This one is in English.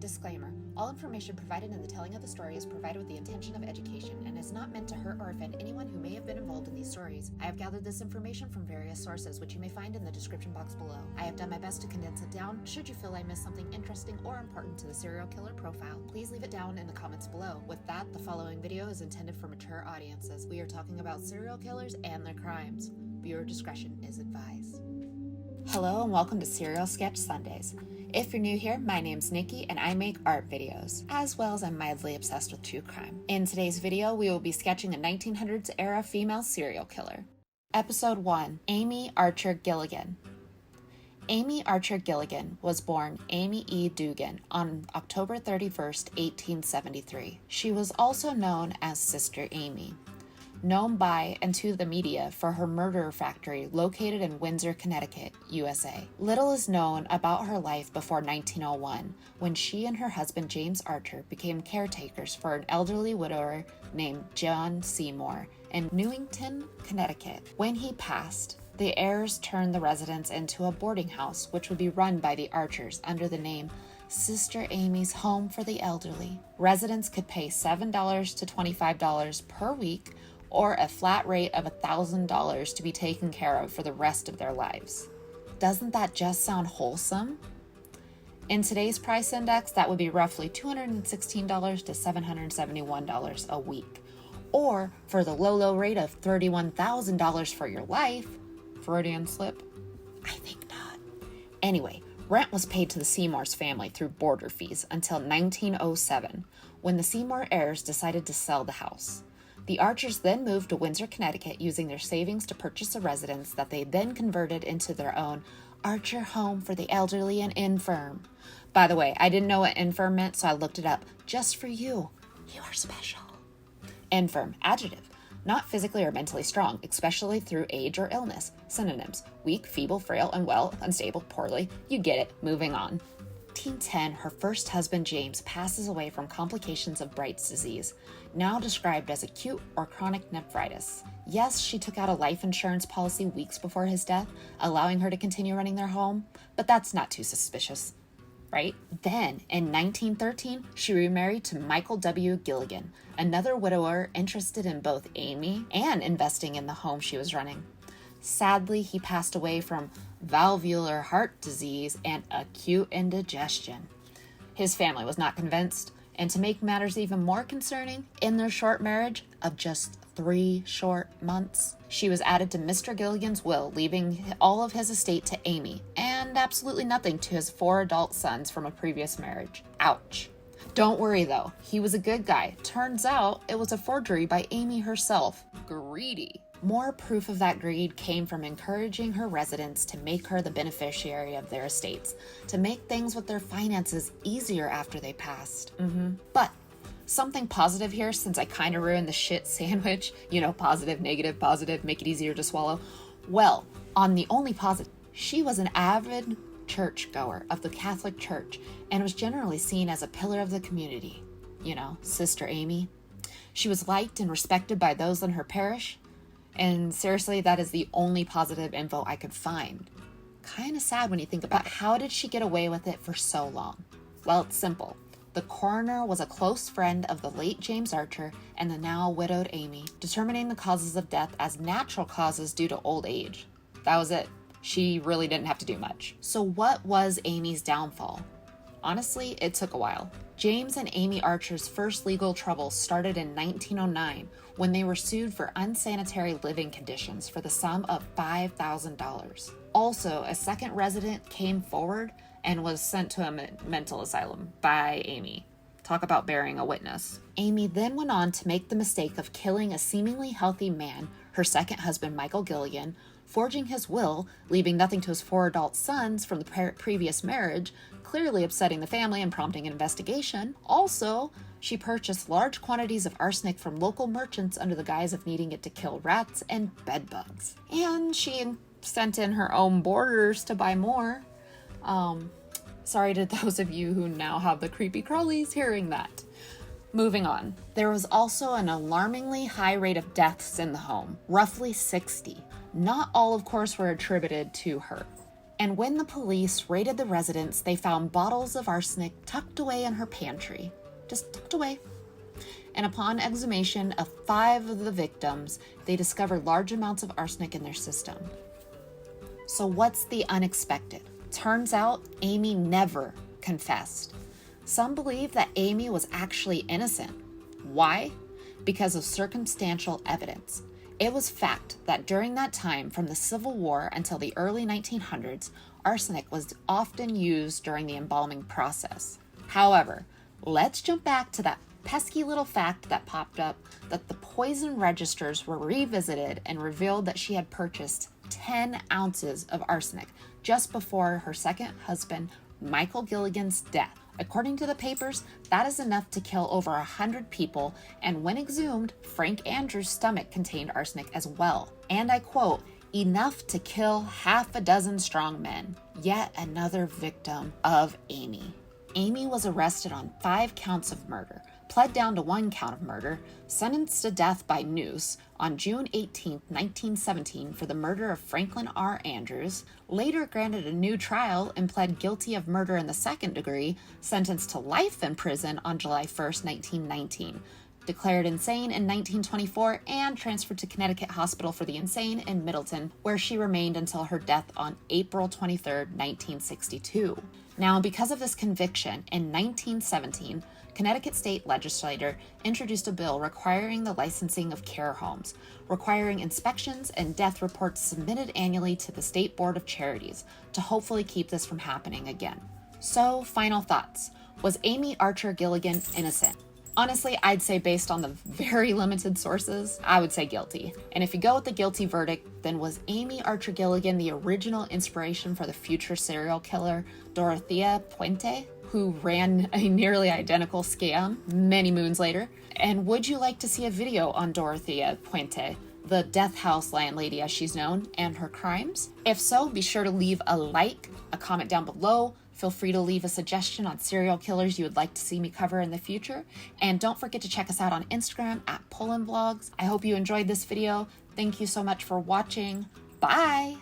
Disclaimer. All information provided in the telling of the story is provided with the intention of education and is not meant to hurt or offend anyone who may have been involved in these stories. I have gathered this information from various sources, which you may find in the description box below. I have done my best to condense it down. Should you feel I missed something interesting or important to the serial killer profile, please leave it down in the comments below. With that, the following video is intended for mature audiences. We are talking about serial killers and their crimes. Viewer discretion is advised. Hello and welcome to Serial Sketch Sundays. If you're new here, my name's Nikki and I make art videos, as well as I'm mildly obsessed with true crime. In today's video, we will be sketching a 1900s era female serial killer. Episode 1, Amy Archer-Gilligan. Amy Archer-Gilligan was born Amy E. Dugan on October 31st, 1873. She was also known as Sister Amy, known by and to the media for her murder factory located in Windsor, Connecticut, USA. Little is known about her life before 1901, when she and her husband James Archer became caretakers for an elderly widower named John Seymour in Newington, Connecticut. When he passed, the heirs turned the residence into a boarding house, which would be run by the Archers under the name Sister Amy's Home for the Elderly. Residents could pay $7 to $25 per week, or a flat rate of $1,000 to be taken care of for the rest of their lives. Doesn't that just sound wholesome? In today's price index, that would be roughly $216 to $771 a week. Or for the low rate of $31,000 for your life, Freudian slip? I think not. Anyway, rent was paid to the Seymour's family through boarder fees until 1907, when the Seymour heirs decided to sell the house. The Archers then moved to Windsor, Connecticut, using their savings to purchase a residence that they then converted into their own Archer Home for the Elderly and Infirm. By the way, I didn't know what infirm meant, so I looked it up just for you. You are special. Infirm, adjective, not physically or mentally strong, especially through age or illness. Synonyms, weak, feeble, frail, unwell, unstable, poorly. You get it. Moving on. 1910, her first husband James passes away from complications of Bright's disease, now described as acute or chronic nephritis. Yes, she took out a life insurance policy weeks before his death, allowing her to continue running their home, but that's not too suspicious, right? Then, in 1913, she remarried to Michael W. Gilligan, another widower interested in both Amy and investing in the home she was running. Sadly, he passed away from valvular heart disease and acute indigestion. His family was not convinced, and to make matters even more concerning, in their short marriage of just 3 short months, she was added to Mr. Gilligan's will, leaving all of his estate to Amy, and absolutely nothing to his 4 adult sons from a previous marriage. Ouch. Don't worry though, he was a good guy. Turns out it was a forgery by Amy herself. Greedy. More proof of that greed came from encouraging her residents to make her the beneficiary of their estates, to make things with their finances easier after they passed. But something positive here, since I kind of ruined the shit sandwich, positive, negative, make it easier to swallow. Well, on the only positive, she was an avid churchgoer of the Catholic Church and was generally seen as a pillar of the community. Sister Amy. She was liked and respected by those in her parish. And seriously, that is the only positive info I could find. Kind of sad when you think about how did she get away with it for so long? Well, it's simple. The coroner was a close friend of the late James Archer and the now widowed Amy, determining the causes of death as natural causes due to old age. That was it. She really didn't have to do much. So what was Amy's downfall? Honestly, it took a while. James and Amy Archer's first legal trouble started in 1909 when they were sued for unsanitary living conditions for the sum of $5,000. Also, a second resident came forward and was sent to a mental asylum by Amy. Talk about bearing a witness. Amy then went on to make the mistake of killing a seemingly healthy man, her second husband Michael Gilligan, forging his will, leaving nothing to his 4 adult sons from the previous marriage, clearly upsetting the family and prompting an investigation. Also, she purchased large quantities of arsenic from local merchants under the guise of needing it to kill rats and bedbugs. And she sent in her own boarders to buy more. Sorry to those of you who now have the creepy crawlies hearing that. Moving on. There was also an alarmingly high rate of deaths in the home, roughly 60. Not all, of course, were attributed to her. And when the police raided the residence, they found bottles of arsenic tucked away in her pantry, just tucked away. And upon exhumation of 5 of the victims, they discovered large amounts of arsenic in their system. So what's the unexpected? Turns out Amy never confessed. Some believe that Amy was actually innocent. Why? Because of circumstantial evidence. It was fact that during that time, from the Civil War until the early 1900s, arsenic was often used during the embalming process. However, let's jump back to that pesky little fact that popped up that the poison registers were revisited and revealed that she had purchased 10 ounces of arsenic just before her second husband, Michael Gilligan's death. According to the papers, that is enough to kill over 100 people, and when exhumed, Frank Andrews' stomach contained arsenic as well. And I quote, enough to kill half a dozen strong men. Yet another victim of Amy. Amy was arrested on 5 counts of murder, pled down to 1 count of murder, sentenced to death by noose on June 18, 1917 for the murder of Franklin R. Andrews, later granted a new trial and pled guilty of murder in the 2nd degree, sentenced to life in prison on July 1, 1919, declared insane in 1924 and transferred to Connecticut Hospital for the Insane in Middleton, where she remained until her death on April 23, 1962. Now, because of this conviction, in 1917, Connecticut state legislature introduced a bill requiring the licensing of care homes, requiring inspections and death reports submitted annually to the State Board of Charities to hopefully keep this from happening again. So, final thoughts. Was Amy Archer-Gilligan innocent? Honestly, I'd say based on the very limited sources, I would say guilty. And if you go with the guilty verdict, then was Amy Archer-Gilligan the original inspiration for the future serial killer Dorothea Puente, who ran a nearly identical scam many moons later? And would you like to see a video on Dorothea Puente, the death house landlady as she's known, and her crimes? If so, be sure to leave a like, a comment down below. Feel free to leave a suggestion on serial killers you would like to see me cover in the future. And don't forget to check us out on Instagram at Pullen Vlogs. I hope you enjoyed this video. Thank you so much for watching. Bye!